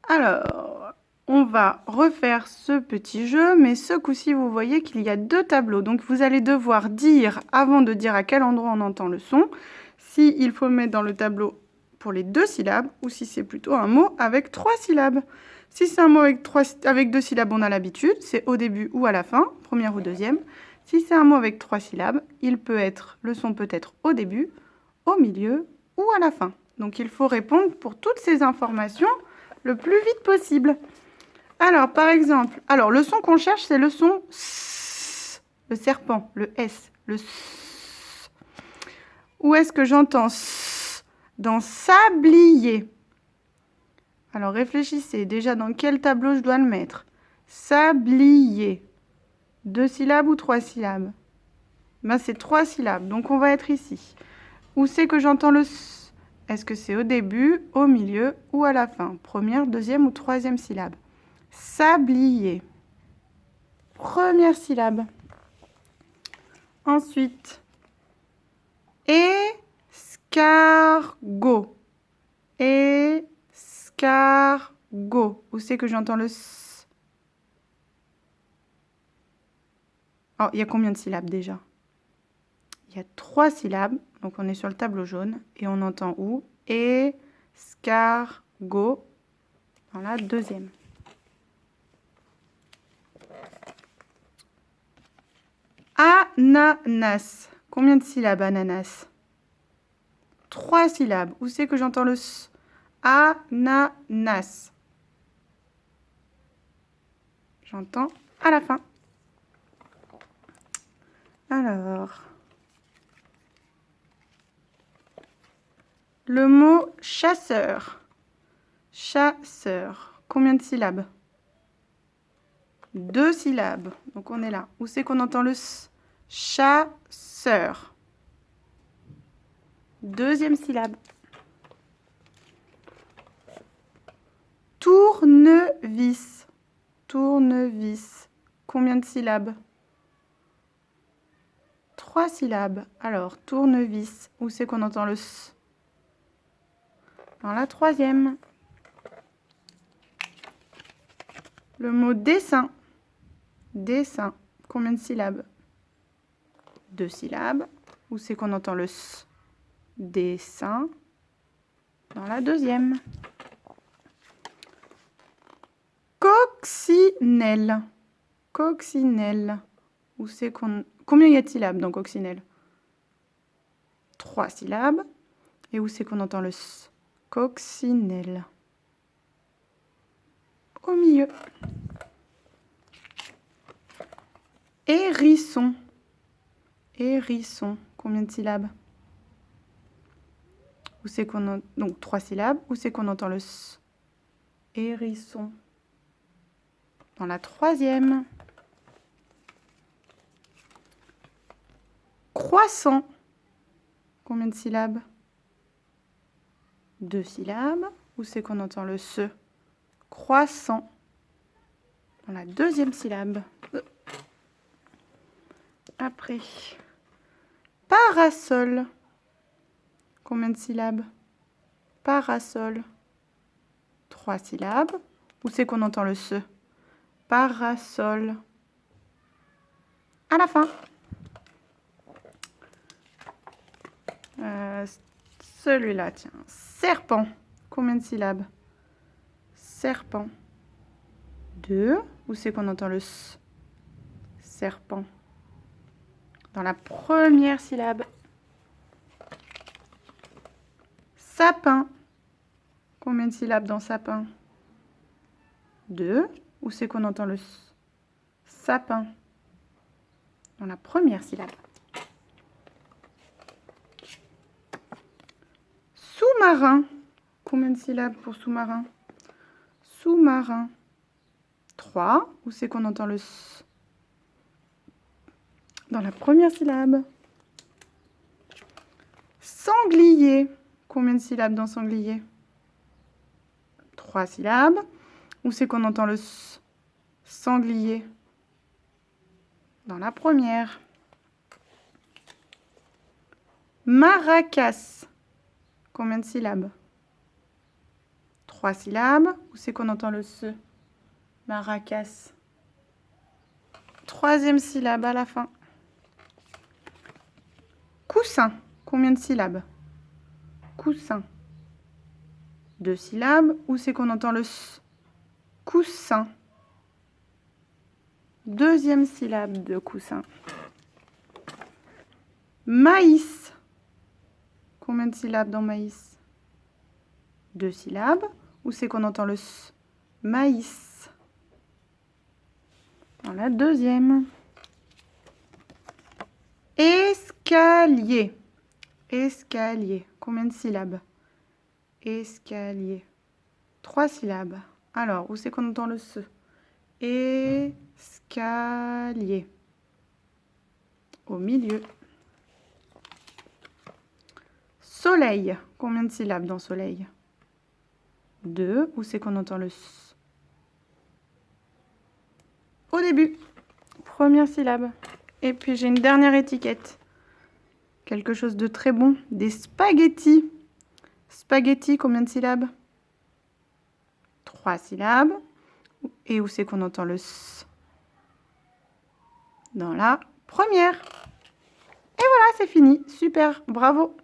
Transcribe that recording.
Alors, on va refaire ce petit jeu, mais ce coup-ci, vous voyez qu'il y a deux tableaux. Donc, vous allez devoir dire, avant de dire à quel endroit on entend le son, s'il faut le mettre dans le tableau pour les 2 syllabes ou si c'est plutôt un mot avec 3 syllabes. Si c'est un mot avec 2 syllabes, on a l'habitude, c'est au début ou à la fin, première ou deuxième. Si c'est un mot avec 3 syllabes, le son peut être au début, au milieu ou à la fin. Donc, il faut répondre pour toutes ces informations le plus vite possible. Alors, par exemple, le son qu'on cherche, c'est le son S, le serpent, le S, le S. Où est-ce que j'entends S? Dans sablier. Alors, réfléchissez déjà dans quel tableau je dois le mettre. Sablier. 2 syllabes ou 3 syllabes? Ben, c'est 3 syllabes, donc on va être ici. Où c'est que j'entends le S? Est-ce que c'est au début, au milieu ou à la fin? Première, deuxième ou troisième syllabe? Sablier. Première syllabe. Ensuite, escargot. Escargot. Où c'est que j'entends le S? Oh, il y a combien de syllabes déjà? Il y a 3 syllabes, donc on est sur le tableau jaune, et on entend où? Escargot, dans la deuxième. Ananas. Combien de syllabes, ananas? 3 syllabes. Où c'est que j'entends le S? Ananas. J'entends à la fin. Alors, le mot chasseur. Chasseur. Combien de syllabes? 2 syllabes. Donc on est là. Où c'est qu'on entend le S? Chasseur. Deuxième syllabe. Tournevis. Tournevis. Combien de syllabes? 3 syllabes. Alors, tournevis. Où c'est qu'on entend le S? Dans la troisième. Le mot dessin. Dessin. Combien de syllabes? 2 syllabes. Où c'est qu'on entend le S? Dessin. Dans la deuxième. Coccinelle. Coccinelle. Où c'est qu'on... Combien y a de syllabes dans coccinelle? 3 syllabes. Et où c'est qu'on entend le S? Coccinelle. Au milieu. Hérisson. Hérisson. Combien de syllabes? Où c'est qu'on Donc 3 syllabes. Où c'est qu'on entend le S? Hérisson. Dans la troisième. Croissant. Combien de syllabes? 2 syllabes. Où c'est qu'on entend le S? Croissant. Dans la deuxième syllabe. Après. Parasol. Combien de syllabes? Parasol. 3 syllabes. Où c'est qu'on entend le S? Parasol. À la fin. Celui-là, tiens. Serpent. Combien de syllabes? Serpent. 2. Où c'est qu'on entend le S? Serpent. Dans la première syllabe. Sapin. Combien de syllabes dans sapin? 2. Où c'est qu'on entend le S? Sapin. Dans la première syllabe. Sous-marin. Combien de syllabes pour sous-marin? Sous-marin. 3. Où c'est qu'on entend le S? Dans la première syllabe. Sanglier. Combien de syllabes dans sanglier? 3 syllabes. Où c'est qu'on entend le S? Sanglier. Dans la première. Maracas. Combien de syllabes? 3 syllabes. Où c'est qu'on entend le se? Maracas. 3e syllabe à la fin. Coussin. Combien de syllabes? Coussin. 2 syllabes. Où c'est qu'on entend le s? Coussin. 2e syllabe de coussin. Maïs. Combien de syllabes dans maïs? 2 syllabes. Où c'est qu'on entend le s? Maïs. Dans la 2e. Escalier. Escalier. Combien de syllabes? Escalier. 3 syllabes. Alors, où c'est qu'on entend le se? Escalier. Au milieu. Soleil. Combien de syllabes dans soleil? 2. Où c'est qu'on entend le s? Au début. Première syllabe. Et puis j'ai une dernière étiquette. Quelque chose de très bon. Des spaghettis. Spaghetti, combien de syllabes? 3 syllabes. Et où c'est qu'on entend le s? Dans la première. Et voilà, c'est fini. Super, bravo.